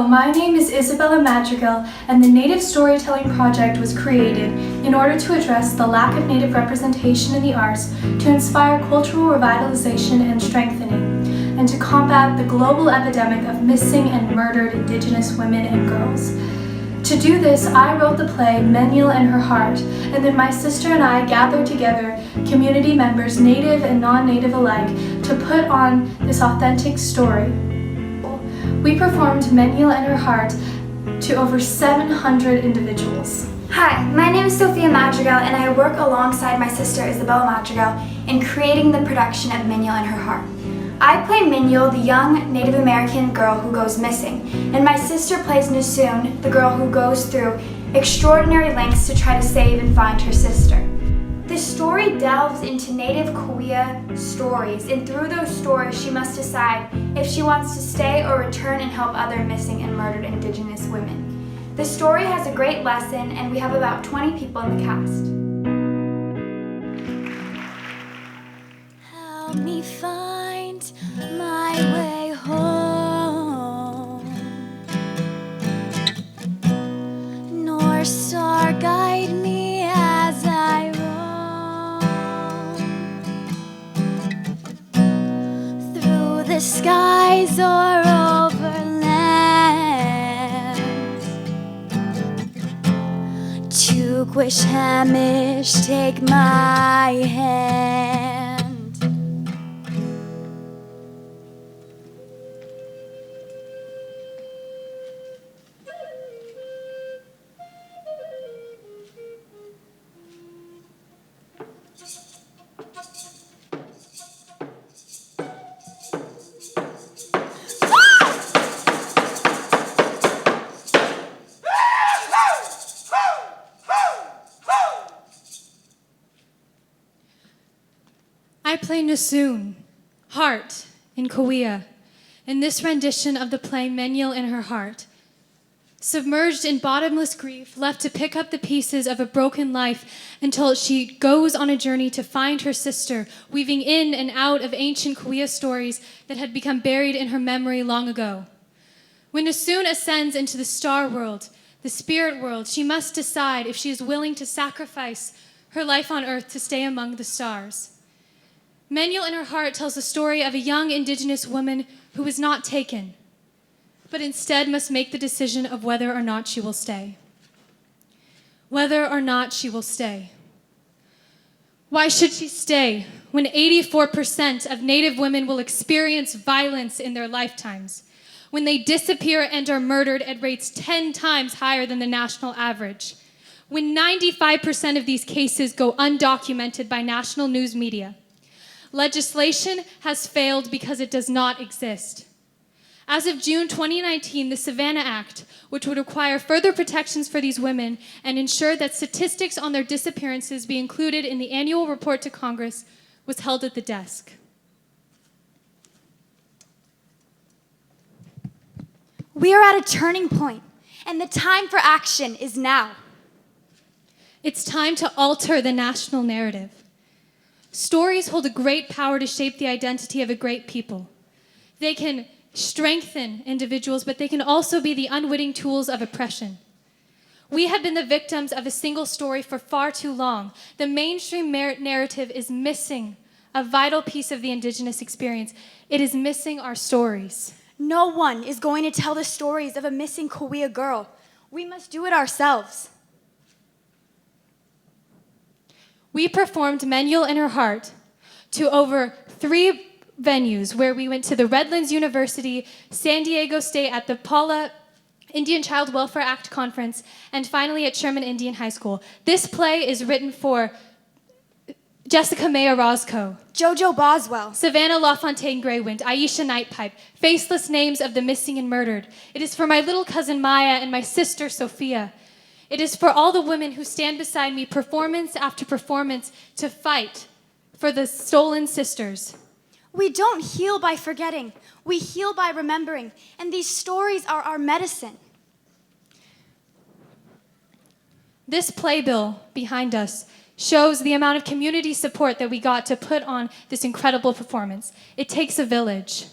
Hello, my name is Isabella Madrigal, and the Native Storytelling Project was created in order to address the lack of Native representation in the arts, to inspire cultural revitalization and strengthening, and to combat the global epidemic of missing and murdered Indigenous women and girls. To do this, I wrote the play Menil and Her Heart, and then my sister and I gathered together community members, Native and non-Native alike, to put on this authentic story. We performed Menil and Her Heart to over 700 individuals. Hi, my name is Sophia Madrigal, and I work alongside my sister Isabella Madrigal in creating the production of Menil and Her Heart. I play Menil, the young Native American girl who goes missing, and my sister plays Nusun, the girl who goes through extraordinary lengths to try to save and find her sister. The story delves into Native Kauai stories, and through those stories she must decide if she wants to stay or return and help other missing and murdered Indigenous women. The story has a great lesson, and we have about 20 people in the cast. Help me find my way home. North Star, guide me as I roam through the skies or over lands. Chukwish Hamish, take my hand. I play Nusun, Heart, in Kauai, in this rendition of the play Menil and Her Heart. Submerged in bottomless grief, left to pick up the pieces of a broken life until she goes on a journey to find her sister, weaving in and out of ancient Kauai stories that had become buried in her memory long ago. When Nusun ascends into the star world, the spirit world, she must decide if she is willing to sacrifice her life on earth to stay among the stars. Menil and Her Heart tells the story of a young Indigenous woman who is not taken, but instead must make the decision of whether or not she will stay. Whether or not she will stay. Why should she stay when 84% of Native women will experience violence in their lifetimes, when they disappear and are murdered at rates 10 times higher than the national average, when 95% of these cases go undocumented by national news media? Legislation has failed because it does not exist. As of June 2019, the Savannah Act, which would require further protections for these women and ensure that statistics on their disappearances be included in the annual report to Congress, was held at the desk. We are at a turning point, and the time for action is now. It's time to alter the national narrative. Stories hold a great power to shape the identity of a great people. They can strengthen individuals, but they can also be the unwitting tools of oppression. We have been the victims of a single story for far too long. The mainstream narrative is missing a vital piece of the Indigenous experience. It is missing our stories. No one is going to tell the stories of a missing Kauai girl. We must do it ourselves. We performed Menil and Her Heart to over 3 venues, where we went to the Redlands University, San Diego State at the Paula Indian Child Welfare Act Conference, and finally at Sherman Indian High School. This play is written for Jessica Maya Roscoe, Jojo Boswell, Savannah LaFontaine Greywind, Aisha Nightpipe, faceless names of the missing and murdered. It is for my little cousin Maya and my sister Sophia. It is for all the women who stand beside me performance after performance to fight for the stolen sisters. We don't heal by forgetting. We heal by remembering. And these stories are our medicine. This playbill behind us shows the amount of community support that we got to put on this incredible performance. It takes a village.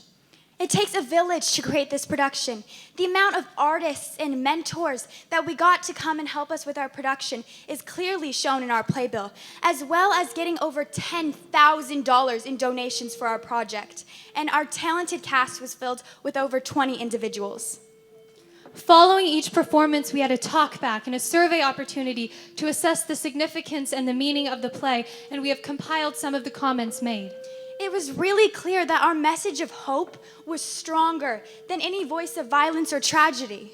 It takes a village to create this production. The amount of artists and mentors that we got to come and help us with our production is clearly shown in our playbill, as well as getting over $10,000 in donations for our project. And our talented cast was filled with over 20 individuals. Following each performance, we had a talk back and a survey opportunity to assess the significance and the meaning of the play, and we have compiled some of the comments made. It was really clear that our message of hope was stronger than any voice of violence or tragedy.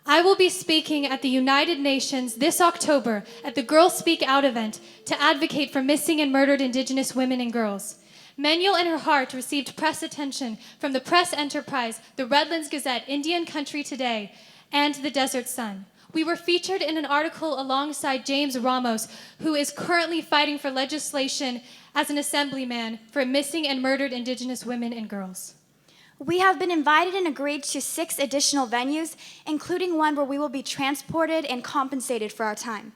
I will be speaking at the United Nations this October at the Girls Speak Out event to advocate for missing and murdered Indigenous women and girls. Manuel and Her Heart received press attention from the Press Enterprise, the Redlands Gazette, Indian Country Today, and the Desert Sun. We were featured in an article alongside James Ramos, who is currently fighting for legislation as an assemblyman for missing and murdered Indigenous women and girls. We have been invited and agreed to 6 additional venues, including one where we will be transported and compensated for our time.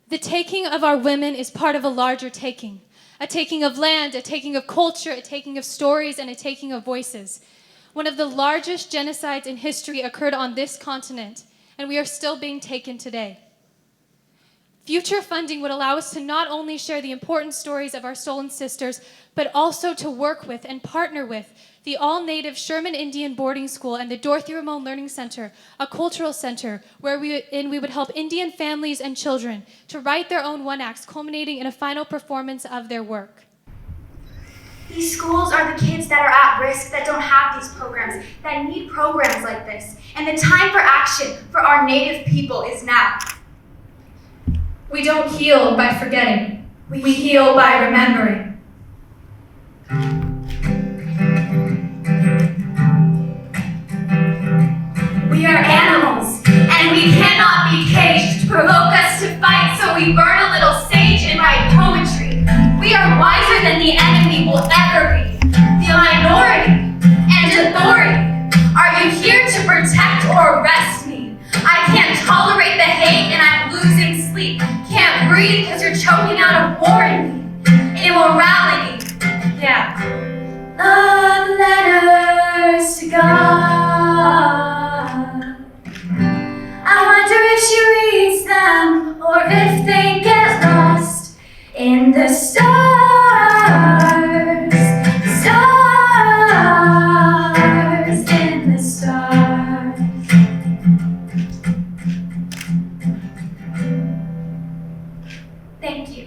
The taking of our women is part of a larger taking. A taking of land, a taking of culture, a taking of stories, and a taking of voices. One of the largest genocides in history occurred on this continent, and we are still being taken today. Future funding would allow us to not only share the important stories of our stolen sisters, but also to work with and partner with the all-native Sherman Indian Boarding School and the Dorothy Ramon Learning Center, a cultural center where we would help Indian families and children to write their own one-acts, culminating in a final performance of their work. These schools are the kids that are at risk, that don't have these programs, that need programs like this. And the time for action for our Native people is now. We don't heal by forgetting. We heal by remembering. We are animals, and we cannot be caged to provoke us to fight, so we burn a little sage and write poetry. We are wiser than the enemy will ever be. The minority and authority. Are you here to protect or arrest me? I can't tolerate the hate and I'm losing sleep. Can't breathe because you're choking out a war in me. Immorality. Yeah. Love letters to God. I wonder if she reads them or if they get lost in the stars. Stars in the stars. Thank you.